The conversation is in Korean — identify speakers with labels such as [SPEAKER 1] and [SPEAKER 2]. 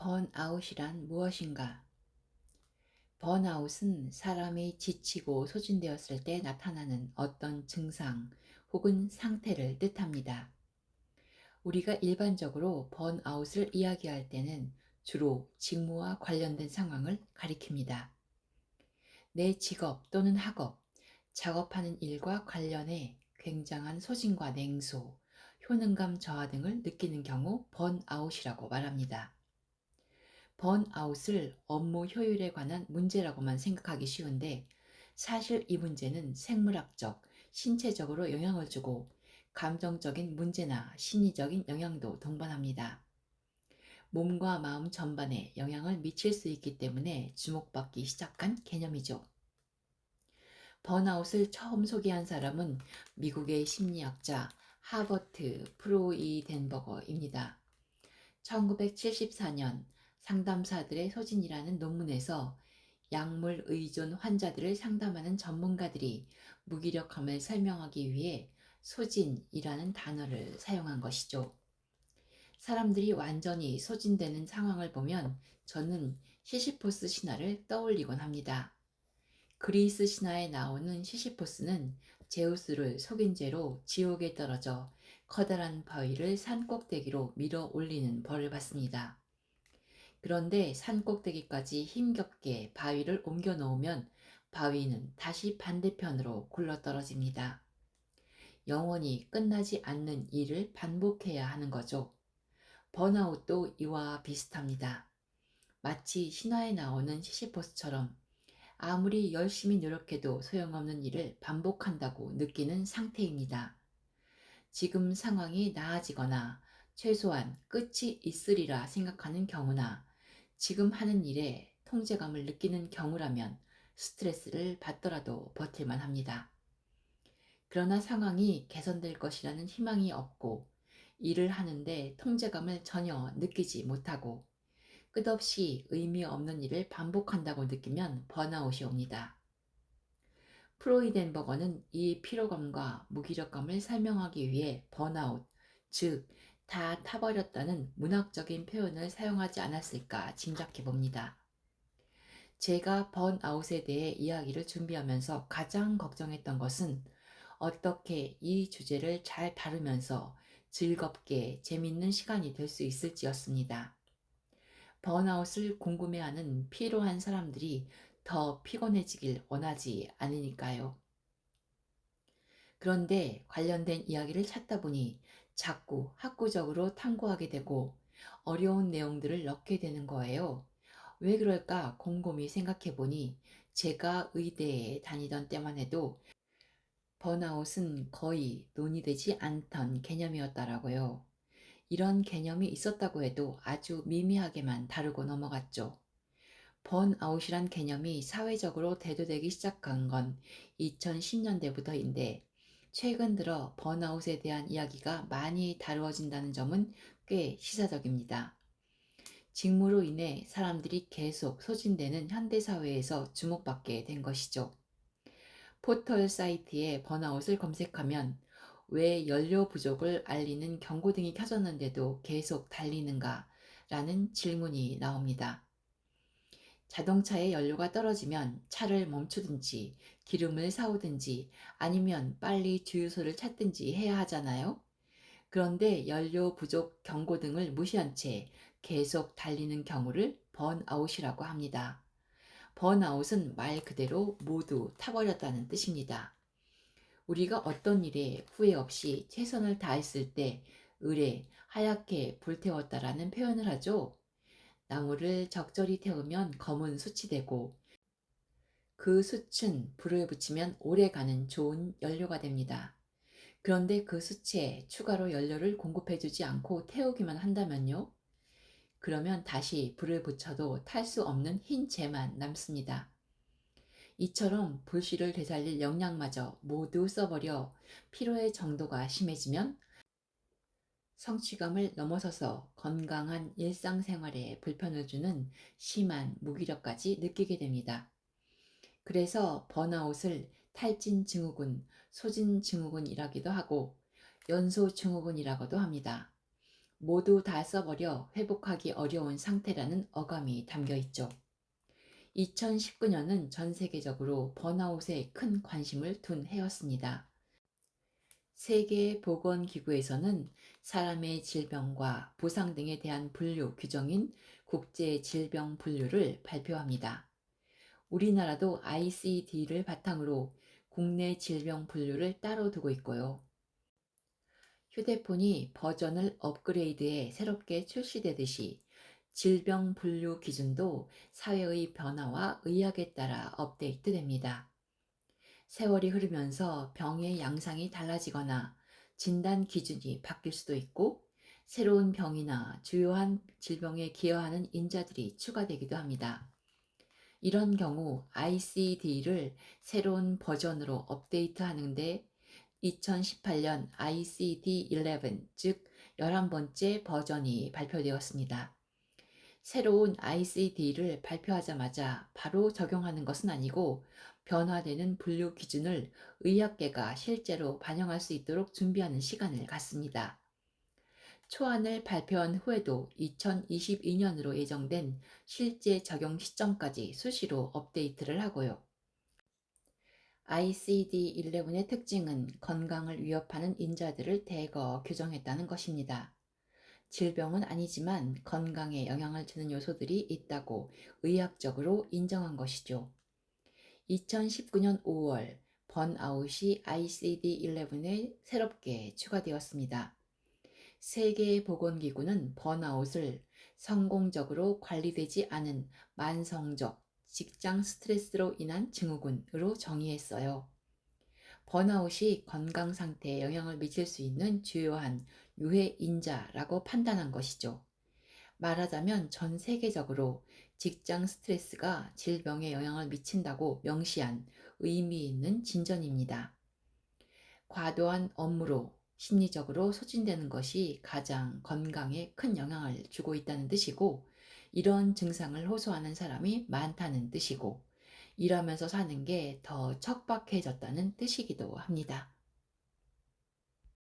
[SPEAKER 1] 번아웃이란 무엇인가? 번아웃은 사람이 지치고 소진되었을 때 나타나는 어떤 증상 혹은 상태를 뜻합니다. 우리가 일반적으로 번아웃을 이야기할 때는 주로 직무와 관련된 상황을 가리킵니다. 내 직업 또는 학업, 작업하는 일과 관련해 굉장한 소진과 냉소, 효능감 저하 등을 느끼는 경우 번아웃이라고 말합니다. 번아웃을 업무 효율에 관한 문제라고만 생각하기 쉬운데 사실 이 문제는 생물학적, 신체적으로 영향을 주고 감정적인 문제나 심리적인 영향도 동반합니다. 몸과 마음 전반에 영향을 미칠 수 있기 때문에 주목받기 시작한 개념이죠. 번아웃을 처음 소개한 사람은 미국의 심리학자 하버트 프로이덴버거입니다. 1974년 상담사들의 소진이라는 논문에서 약물 의존 환자들을 상담하는 전문가들이 무기력함을 설명하기 위해 소진이라는 단어를 사용한 것이죠. 사람들이 완전히 소진되는 상황을 보면 저는 시시포스 신화를 떠올리곤 합니다. 그리스 신화에 나오는 시시포스는 제우스를 속인 죄로 지옥에 떨어져 커다란 바위를 산 꼭대기로 밀어 올리는 벌을 받습니다. 그런데 산 꼭대기까지 힘겹게 바위를 옮겨 놓으면 바위는 다시 반대편으로 굴러떨어집니다. 영원히 끝나지 않는 일을 반복해야 하는 거죠. 번아웃도 이와 비슷합니다. 마치 신화에 나오는 시시포스처럼 아무리 열심히 노력해도 소용없는 일을 반복한다고 느끼는 상태입니다. 지금 상황이 나아지거나 최소한 끝이 있으리라 생각하는 경우나 지금 하는 일에 통제감을 느끼는 경우라면 스트레스를 받더라도 버틸만 합니다. 그러나 상황이 개선될 것이라는 희망이 없고 일을 하는데 통제감을 전혀 느끼지 못하고 끝없이 의미 없는 일을 반복한다고 느끼면 번아웃이 옵니다. 프로이덴버거는 이 피로감과 무기력감을 설명하기 위해 번아웃, 즉, 다 타버렸다는 문학적인 표현을 사용하지 않았을까 짐작해 봅니다. 제가 번아웃에 대해 이야기를 준비하면서 가장 걱정했던 것은 어떻게 이 주제를 잘 다루면서 즐겁게 재밌는 시간이 될 수 있을지였습니다. 번아웃을 궁금해하는 피로한 사람들이 더 피곤해지길 원하지 않으니까요. 그런데 관련된 이야기를 찾다 보니 자꾸 학구적으로 탐구하게 되고 어려운 내용들을 넣게 되는 거예요. 왜 그럴까 곰곰이 생각해 보니 제가 의대에 다니던 때만 해도 번아웃은 거의 논의되지 않던 개념이었더라고요. 이런 개념이 있었다고 해도 아주 미미하게만 다루고 넘어갔죠. 번아웃이란 개념이 사회적으로 대두되기 시작한 건 2010년대부터인데 최근 들어 번아웃에 대한 이야기가 많이 다루어진다는 점은 꽤 시사적입니다. 직무로 인해 사람들이 계속 소진되는 현대사회에서 주목받게 된 것이죠. 포털 사이트에 번아웃을 검색하면 왜 연료 부족을 알리는 경고등이 켜졌는데도 계속 달리는가? 라는 질문이 나옵니다. 자동차의 연료가 떨어지면 차를 멈추든지 기름을 사오든지 아니면 빨리 주유소를 찾든지 해야 하잖아요. 그런데 연료 부족 경고등을 무시한 채 계속 달리는 경우를 번아웃이라고 합니다. 번아웃은 말 그대로 모두 타버렸다는 뜻입니다. 우리가 어떤 일에 후회 없이 최선을 다했을 때 의뢰, 하얗게 불태웠다라는 표현을 하죠. 나무를 적절히 태우면 검은 숯이 되고 그 숯은 불을 붙이면 오래가는 좋은 연료가 됩니다. 그런데 그 숯에 추가로 연료를 공급해주지 않고 태우기만 한다면요? 그러면 다시 불을 붙여도 탈 수 없는 흰 재만 남습니다. 이처럼 불씨를 되살릴 역량마저 모두 써버려 피로의 정도가 심해지면 성취감을 넘어서서 건강한 일상생활에 불편을 주는 심한 무기력까지 느끼게 됩니다. 그래서 번아웃을 탈진 증후군, 소진 증후군이라기도 하고 연소 증후군이라고도 합니다. 모두 다 써버려 회복하기 어려운 상태라는 어감이 담겨 있죠. 2019년은 전 세계적으로 번아웃에 큰 관심을 둔 해였습니다. 세계보건기구에서는 사람의 질병과 부상 등에 대한 분류 규정인 국제질병분류를 발표합니다. 우리나라도 ICD를 바탕으로 국내 질병 분류를 따로 두고 있고요. 휴대폰이 버전을 업그레이드해 새롭게 출시되듯이 질병 분류 기준도 사회의 변화와 의학에 따라 업데이트됩니다. 세월이 흐르면서 병의 양상이 달라지거나 진단 기준이 바뀔 수도 있고 새로운 병이나 주요한 질병에 기여하는 인자들이 추가되기도 합니다. 이런 경우 ICD를 새로운 버전으로 업데이트하는데 2018년 ICD-11, 즉 11번째 버전이 발표되었습니다. 새로운 ICD를 발표하자마자 바로 적용하는 것은 아니고 변화되는 분류 기준을 의학계가 실제로 반영할 수 있도록 준비하는 시간을 갖습니다. 초안을 발표한 후에도 2022년으로 예정된 실제 적용 시점까지 수시로 업데이트를 하고요. ICD-11의 특징은 건강을 위협하는 인자들을 대거 규정했다는 것입니다. 질병은 아니지만 건강에 영향을 주는 요소들이 있다고 의학적으로 인정한 것이죠. 2019년 5월 번아웃이 ICD-11에 새롭게 추가되었습니다. 세계보건기구는 번아웃을 성공적으로 관리되지 않은 만성적 직장 스트레스로 인한 증후군으로 정의했어요. 번아웃이 건강 상태에 영향을 미칠 수 있는 주요한 유해 인자라고 판단한 것이죠. 말하자면 전 세계적으로 직장 스트레스가 질병에 영향을 미친다고 명시한 의미 있는 진전입니다. 과도한 업무로 심리적으로 소진되는 것이 가장 건강에 큰 영향을 주고 있다는 뜻이고, 이런 증상을 호소하는 사람이 많다는 뜻이고, 일하면서 사는 게 더 척박해졌다는 뜻이기도 합니다.